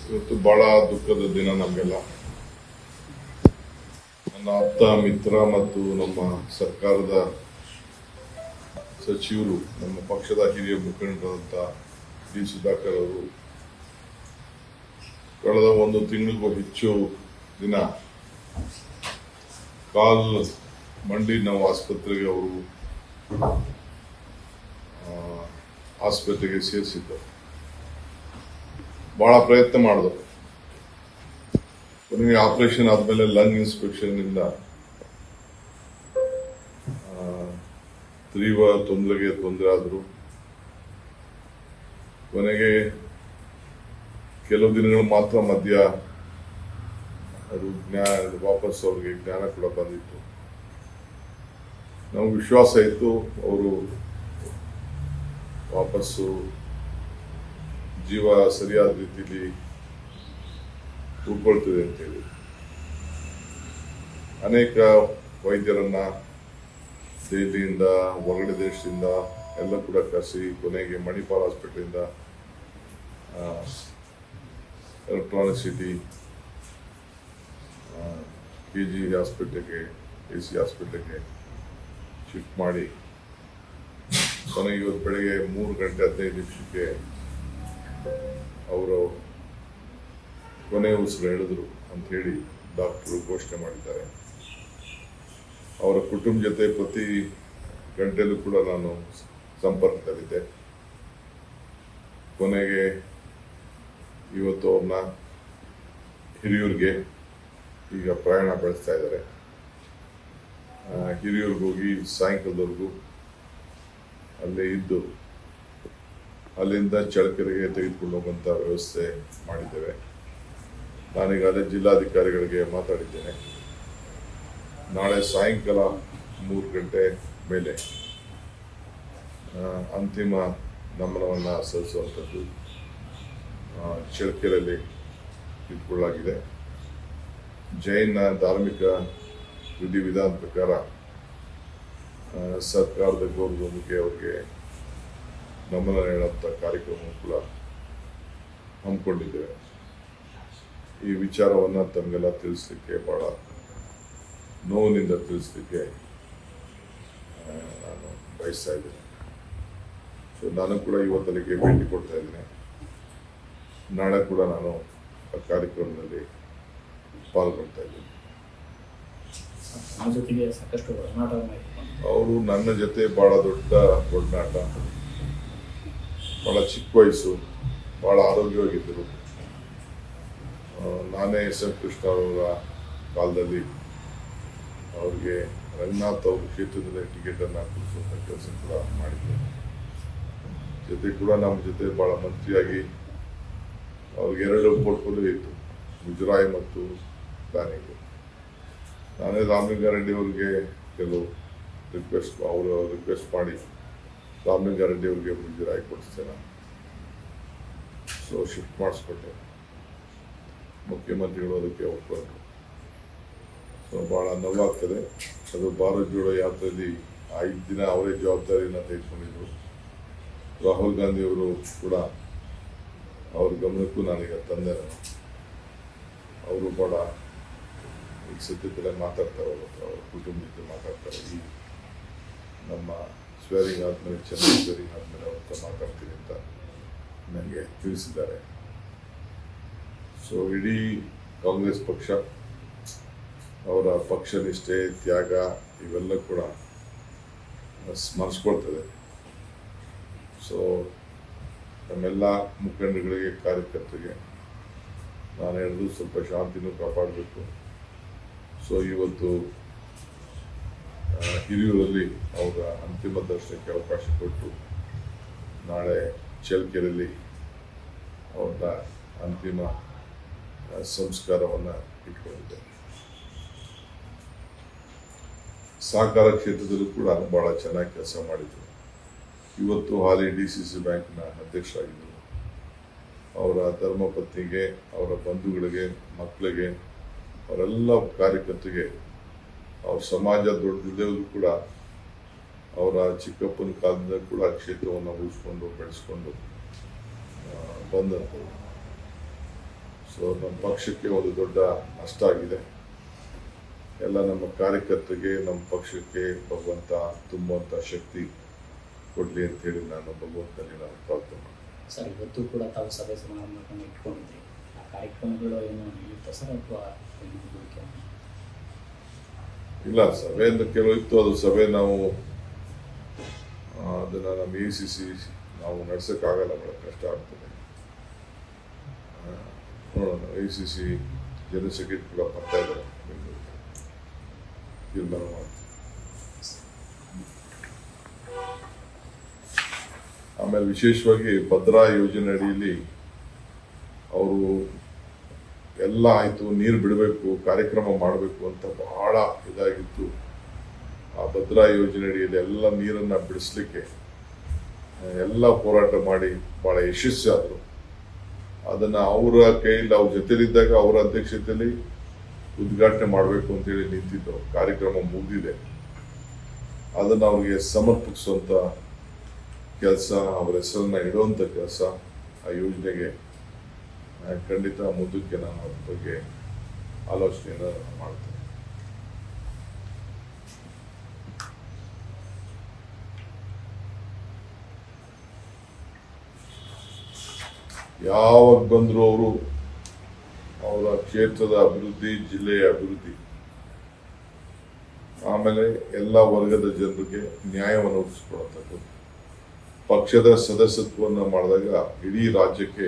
ಇವತ್ತು ಬಹಳ ದುಃಖದ ದಿನ ನಮಗೆಲ್ಲ. ನನ್ನ ಆಪ್ತ ಮಿತ್ರ ಮತ್ತು ನಮ್ಮ ಸರ್ಕಾರದ ಸಚಿವರು, ನಮ್ಮ ಪಕ್ಷದ ಹಿರಿಯ ಮುಖಂಡರಾದಂಥ ಡಿ ಸುಧಾಕರ್ ಅವರು ಕಳೆದ ಒಂದು ತಿಂಗಳಿಗೂ ಹೆಚ್ಚು ದಿನ ಮಂಡಿ ನೋವು ಆಸ್ಪತ್ರೆಗೆ ಅವರು ಆಸ್ಪತ್ರೆಗೆ ಸೇರಿಸಿದ್ದರು. ಬಹಳ ಪ್ರಯತ್ನ ಮಾಡಿದ್ರು. ಕೊನೆಗೆ ಆಪರೇಷನ್ ಆದ್ಮೇಲೆ ಲಂಗ್ ಇನ್ಸ್ಪೆಕ್ಷನ್ ಇಂದ ತೀವ್ರ ತೊಂದರೆ ಆದ್ರು. ಕೊನೆಗೆ ಕೆಲವು ದಿನಗಳು ಮಾತ್ರ ಮಧ್ಯ ಅದು ವಾಪಸ್ ಅವ್ರಿಗೆ ಜ್ಞಾನ ಕೂಡ ಬಂದಿತ್ತು. ನಮ್ಗೆ ವಿಶ್ವಾಸ ಇತ್ತು ಅವರು ವಾಪಸ್ಸು ಜೀವ ಸರಿಯಾದ ರೀತಿಯಲ್ಲಿ ಉಳ್ಕೊಳ್ತದೆ ಅಂತೇಳಿ ಅನೇಕ ವೈದ್ಯರನ್ನ ದೆಹಲಿಯಿಂದ, ಹೊರಗಡೆ ದೇಶದಿಂದ ಎಲ್ಲ ಕೂಡ ಕರೆಸಿ ಕೊನೆಗೆ ಮಣಿಪಾಲ್ ಹಾಸ್ಪಿಟಲಿಂದ ಎಲೆಕ್ಟ್ರಾನಿಕ್ ಸಿಟಿ, KG ಹಾಸ್ಪಿಟಲ್ಗೆ, AC ಹಾಸ್ಪಿಟಲ್ಗೆ ಶಿಫ್ಟ್ ಮಾಡಿ ಕೊನೆಗೆ ಇವತ್ತು ಬೆಳಗ್ಗೆ 3:15 ಅವರು ಕೊನೆ ಉಸಿರು ಹೇಳಿದ್ರು ಅಂತ ಹೇಳಿ ಡಾಕ್ಟರು ಘೋಷಣೆ ಮಾಡಿದ್ದಾರೆ. ಅವರ ಕುಟುಂಬ ಜೊತೆ ಪ್ರತಿ ಗಂಟೆಯಲ್ಲೂ ಕೂಡ ನಾನು ಸಂಪರ್ಕದಲ್ಲಿದ್ದೆ. ಕೊನೆಗೆ ಇವತ್ತು ಅವ್ರನ್ನ ಹಿರಿಯೂರಿಗೆ ಈಗ ಪ್ರಯಾಣ ಬೆಳೆಸ್ತಾ ಇದ್ದಾರೆ. ಹಿರಿಯೂರಿಗೆ ಹೋಗಿ ಸಾಯಂಕಾಲದವರೆಗೂ ಅಲ್ಲೇ ಇದ್ದು ಅಲ್ಲಿಂದ ಚಳ್ಳಕೆರೆಗೆ ತೆಗೆದುಕೊಂಡು ಹೋಗುವಂಥ ವ್ಯವಸ್ಥೆ ಮಾಡಿದ್ದೇವೆ. ನಾನೀಗಾಗಲೇ ಜಿಲ್ಲಾಧಿಕಾರಿಗಳಿಗೆ ಮಾತಾಡಿದ್ದೇನೆ. ನಾಳೆ ಸಾಯಂಕಾಲ 3 ಗಂಟೆ ಮೇಲೆ ಅಂತಿಮ ನಮನವನ್ನು ಸಲ್ಲಿಸುವಂಥದ್ದು ಚಳ್ಳಕೆರೆಯಲ್ಲಿ ಇಟ್ಕೊಳ್ಳಲಾಗಿದೆ. ಜೈನ ಧಾರ್ಮಿಕ ವಿಧಿವಿಧಾನ ಪ್ರಕಾರ ಸರ್ಕಾರದ ಗೌರವದೊಂದಿಗೆ ಅವ್ರಿಗೆ ನಮನ ಹೇಳುವಂಥ ಕಾರ್ಯಕ್ರಮ ಕೂಡ ಹಮ್ಮಿಕೊಂಡಿದ್ದೇವೆ. ಈ ವಿಚಾರವನ್ನು ತಮಗೆಲ್ಲ ತಿಳಿಸ್ಲಿಕ್ಕೆ ಬಹಳ ನೋವಿನಿಂದ ತಿಳಿಸ್ಲಿಕ್ಕೆ ನಾನು ಬಯಸ್ತಾ ಇದ್ದೇನೆ. ಸೊ ನಾನು ಕೂಡ ಇವತ್ತಲ್ಲಿಗೆ ಭೇಟಿ ಕೊಡ್ತಾ ಇದ್ದೇನೆ. ನಾಳೆ ಕೂಡ ನಾನು ಆ ಕಾರ್ಯಕ್ರಮದಲ್ಲಿ ಪಾಲ್ಗೊಳ್ತಾ ಇದ್ದೀನಿ. ಅವರು ನನ್ನ ಜೊತೆ ಬಹಳ ದೊಡ್ಡ ಒಡನಾಟ, ಬಹಳ ಚಿಕ್ಕ ವಯಸ್ಸು, ಬಹಳ ಆರೋಗ್ಯವಾಗಿದ್ದರು. ನಾನೇ SM ಕೃಷ್ಣ ಅವರ ಕಾಲದಲ್ಲಿ ಅವ್ರಿಗೆ ರಂಗನಾಥ್ ಅವ್ರ ಕ್ಷೇತ್ರದಲ್ಲಿ ಟಿಕೆಟನ್ನು ಕೊಡಿಸುವಂಥ ಕೆಲಸ ಕೂಡ ಮಾಡಿದ್ದೆ. ಜೊತೆ ಕೂಡ ನಮ್ಮ ಜೊತೆ ಭಾಳ ಮಂತ್ರಿಯಾಗಿ ಅವ್ರಿಗೆ 2 ಪೋರ್ಟ್ಫೋಲಿಯೋ ಇತ್ತು, ಮುಜರಾಯಿ ಮತ್ತು ಪ್ಲಾನಿಂಗು. ನಾನೇ ರಾಮಲಿಂಗಾರೆಡ್ಡಿ ಅವ್ರಿಗೆ ಕೆಲವು ರಿಕ್ವೆಸ್ಟ್ ಮಾಡಿ ರಾಮಲಿಂಗಾರೆಡ್ಡಿ ಅವ್ರಿಗೆ ಮುಜರಾಯಿ ಕೊಡಿಸ್ತೇನೆ. So shift ಮಾಡಿಸ್ಕೊಟ್ಟೆ. ಮುಖ್ಯಮಂತ್ರಿಗಳು ಅದಕ್ಕೆ ಒಪ್ಪಿಕೊಂಡ್ರು. ಸೊ ಭಾಳ ನೋವಾಗ್ತದೆ. ಅದು ಭಾರತ್ ಜೋಡೋ ಯಾತ್ರೆಯಲ್ಲಿ 5 ದಿನ ಅವರೇ ಜವಾಬ್ದಾರಿಯನ್ನು ತೆಗೆದುಕೊಂಡಿದ್ರು. ರಾಹುಲ್ ಗಾಂಧಿ ಅವರು ಕೂಡ ಅವ್ರ ಗಮನಕ್ಕೂ ನಾನೀಗ ತಂದೆ. ಅವರು ಭಾಳ ಈಗ ಸದ್ಯದಲ್ಲೇ ಮಾತಾಡ್ತಾರೆ, ಅವ್ರ ಕುಟುಂಬ ಜೊತೆ ಮಾತಾಡ್ತಾರೆ. ಈ ನಮ್ಮ ಸ್ವೇರಿಂಗ್ ಆದಮೇಲೆ, ಚೆನ್ನಾಗಿ ಸ್ವೇರಿಂಗ್ ಆದಮೇಲೆ ಅವ್ರ ಹತ್ರ ಮಾತಾಡ್ತೀನಿ ಅಂತ ನನಗೆ ತಿಳಿಸಿದ್ದಾರೆ. ಸೊ ಇಡೀ ಕಾಂಗ್ರೆಸ್ ಪಕ್ಷ ಅವರ ಪಕ್ಷ ನಿಷ್ಠೆ, ತ್ಯಾಗ ಇವೆಲ್ಲ ಕೂಡ ಸ್ಮರಿಸ್ಕೊಳ್ತದೆ. ಸೊ ನಮ್ಮೆಲ್ಲ ಮುಖಂಡಗಳಿಗೆ, ಕಾರ್ಯಕರ್ತರಿಗೆ ನಾನು ಹೇಳಿದ್ರು ಸ್ವಲ್ಪ ಶಾಂತಿನೂ ಕಾಪಾಡಬೇಕು. ಸೊ ಇವತ್ತು ಹಿರಿಯೂರಲ್ಲಿ ಅವರ ಅಂತಿಮ ದರ್ಶನಕ್ಕೆ ಅವಕಾಶ ಕೊಟ್ಟು ನಾಳೆ ಚಳ್ಳಕೆರೆಯಲ್ಲಿ ಅವ್ರನ್ನ ಅಂತಿಮ ಸಂಸ್ಕಾರವನ್ನು ಇಟ್ಕೊಂಡಿದ್ದೇನೆ. ಸಹಕಾರ ಕ್ಷೇತ್ರದಲ್ಲೂ ಕೂಡ ಭಾಳ ಚೆನ್ನಾಗಿ ಕೆಲಸ ಮಾಡಿದರು. ಇವತ್ತು ಹಾಲಿ DCC ಬ್ಯಾಂಕ್ನ ಅಧ್ಯಕ್ಷರಾಗಿದ್ದರು. ಅವರ ಧರ್ಮಪತ್ನಿಗೆ, ಅವರ ಬಂಧುಗಳಿಗೆ, ಮಕ್ಕಳಿಗೆ, ಅವರೆಲ್ಲ ಕಾರ್ಯಕರ್ತರಿಗೆ ಅವ್ರ ಸಮಾಜ ದೊಡ್ಡದಿದ್ದವರು ಕೂಡ ಅವರ ಚಿಕ್ಕಪ್ಪನ ಕಾಲದಿಂದ ಕೂಡ ಕ್ಷೇತ್ರವನ್ನು ಉಳಿಸ್ಕೊಂಡು ಬೆಳೆಸ್ಕೊಂಡು ಬಂದಂಥದ್ದು. ಸೊ ನಮ್ಮ ಪಕ್ಷಕ್ಕೆ ಒಂದು ದೊಡ್ಡ ನಷ್ಟ ಆಗಿದೆ. ಎಲ್ಲ ನಮ್ಮ ಕಾರ್ಯಕರ್ತರಿಗೆ, ನಮ್ಮ ಪಕ್ಷಕ್ಕೆ ಭಗವಂತ ತುಂಬುವಂಥ ಶಕ್ತಿ ಕೊಡಲಿ ಅಂತೇಳಿ ನಾನು ಭಗವಂತನಲ್ಲಿ ನಾನು ಪ್ರಾರ್ಥನೆ ಮಾಡ್ತೀನಿ. ಸರ್, ಇವತ್ತು ಕೂಡ ತಾವು ಸಭೆ ಸಮಾರಂಭಗಳನ್ನು ಇಟ್ಕೊಂಡಿದ್ರಿ. ಆ ಕಾರ್ಯಕ್ರಮಗಳು ಏನು ನಡೆಯುತ್ತಾ ಸರ್, ಅಥವಾ ಇಲ್ಲ, ಸಭೆ ಅಂತ ಕೆಲವು ಇತ್ತು. ಅದು ಸಭೆ ನಾವು ಅದನ್ನು ನಮ್ಮ ACC ನಾವು ನಡೆಸೋಕ್ಕಾಗಲ್ಲ, ಬಹಳ ಕಷ್ಟ ಆಗ್ತದೆ. ನೋಡೋಣ, ACC ಜನರಲ್ ಸೆಕ್ರೆಟರಿ ಕೂಡ ಬರ್ತಾ ಇದ್ದಾರೆ, ತೀರ್ಮಾನ ಮಾಡ್ತೀವಿ. ಆಮೇಲೆ ವಿಶೇಷವಾಗಿ ಭದ್ರಾ ಯೋಜನೆ ಅಡಿಯಲ್ಲಿ ಅವರು ಎಲ್ಲ ಆಯಿತು, ನೀರು ಬಿಡಬೇಕು, ಕಾರ್ಯಕ್ರಮ ಮಾಡಬೇಕು ಅಂತ ಬಹಳ ಇದಾಗಿತ್ತು. ಆ ಭದ್ರಾ ಯೋಜನೆ ಅಡಿಯಲ್ಲಿ ಎಲ್ಲ ನೀರನ್ನು ಬಿಡಿಸ್ಲಿಕ್ಕೆ ಎಲ್ಲ ಹೋರಾಟ ಮಾಡಿ ಭಾಳ ಯಶಸ್ವಿಯಾದರು. ಅದನ್ನು ಅವರ ಕೈಯಲ್ಲಿ, ಅವ್ರ ಜೊತೆಲಿದ್ದಾಗ ಅವರ ಅಧ್ಯಕ್ಷತೆಯಲ್ಲಿ ಉದ್ಘಾಟನೆ ಮಾಡಬೇಕು ಅಂತೇಳಿ ನಿಂತಿದ್ದು. ಕಾರ್ಯಕ್ರಮ ಮುಗಿದಿದೆ. ಅದನ್ನು ಅವ್ರಿಗೆ ಸಮರ್ಪಿಸುವಂಥ ಕೆಲಸ, ಅವರ ಹೆಸರನ್ನ ಇಡುವಂಥ ಕೆಲಸ ಆ ಯೋಜನೆಗೆ ಖಂಡಿತ ಮುಂದಕ್ಕೆ ನಾನು ಅದ್ರ ಬಗ್ಗೆ ಆಲೋಚನೆಯನ್ನು ಮಾಡ್ತೇನೆ. ಯಾವಾಗ ಬಂದರೂ ಅವರು ಅವರ ಕ್ಷೇತ್ರದ ಅಭಿವೃದ್ಧಿ, ಜಿಲ್ಲೆಯ ಅಭಿವೃದ್ಧಿ, ಆಮೇಲೆ ಎಲ್ಲ ವರ್ಗದ ಜನರಿಗೆ ನ್ಯಾಯವನ್ನು ಒದಗಿಸ್ಕೊಡುವಂಥದ್ದು. ಪಕ್ಷದ ಸದಸ್ಯತ್ವವನ್ನು ಮಾಡಿದಾಗ ಇಡೀ ರಾಜ್ಯಕ್ಕೆ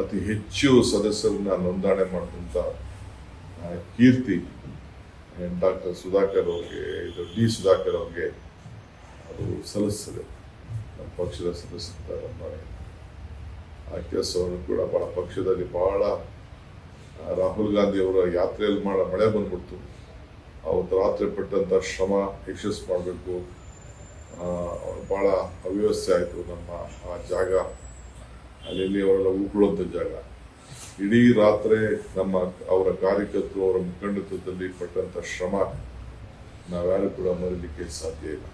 ಅತಿ ಹೆಚ್ಚು ಸದಸ್ಯರನ್ನ ನೋಂದಣಿ ಮಾಡಿದಂಥ ಕೀರ್ತಿ ಡಾಕ್ಟರ್ ಸುಧಾಕರ್ ಅವ್ರಿಗೆ, ಡಿ ಸುಧಾಕರ್ ಅವ್ರಿಗೆ ಅದು ಸಲ್ಲಿಸ್ತದೆ. ನಮ್ಮ ಪಕ್ಷದ ಸದಸ್ಯತ್ವ ನೋಂದಣಿ ಆ ಕೆಲಸವನ್ನು ಕೂಡ ಬಹಳ ಪಕ್ಷದಲ್ಲಿ ಬಹಳ ರಾಹುಲ್ ಗಾಂಧಿ ಅವರ ಯಾತ್ರೆಯಲ್ಲಿ ಮಳೆ ಬಂದ್ಬಿಡ್ತು. ಅವತ್ತು ರಾತ್ರಿ ಪಟ್ಟಂಥ ಶ್ರಮ ಯಶಸ್ಸು ಮಾಡಬೇಕು. ಭಾಳ ಅವ್ಯವಸ್ಥೆ ಆಯಿತು. ನಮ್ಮ ಆ ಜಾಗ ಅಲ್ಲಿ ಅವರೆಲ್ಲ ಉಳ್ಕೊಳ್ಳುವಂಥ ಜಾಗ, ಇಡೀ ರಾತ್ರಿ ಅವರ ಕಾರ್ಯಕರ್ತರು, ಅವರ ಮುಖಂಡತ್ವದಲ್ಲಿ ಪಟ್ಟಂಥ ಶ್ರಮ ನಾವ್ಯಾರು ಕೂಡ ಮರೀಲಿಕ್ಕೆ ಸಾಧ್ಯ ಇಲ್ಲ.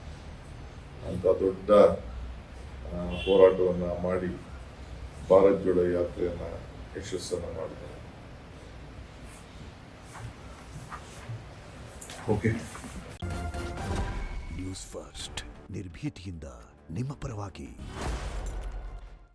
ಅಂತ ದೊಡ್ಡ ಹೋರಾಟವನ್ನು ಮಾಡಿ ಭಾರತ್ ಜೋಡೋ ಯಾತ್ರೆಯನ್ನು ಯಶಸ್ಸನ್ನು ಮಾಡಿದ್ದಾರೆ. ಓಕೆ, ನ್ಯೂಸ್ ಫಸ್ಟ್ ನಿರ್ಭೀತಿಯಿಂದ ನಿಮ್ಮ ಪರವಾಗಿ.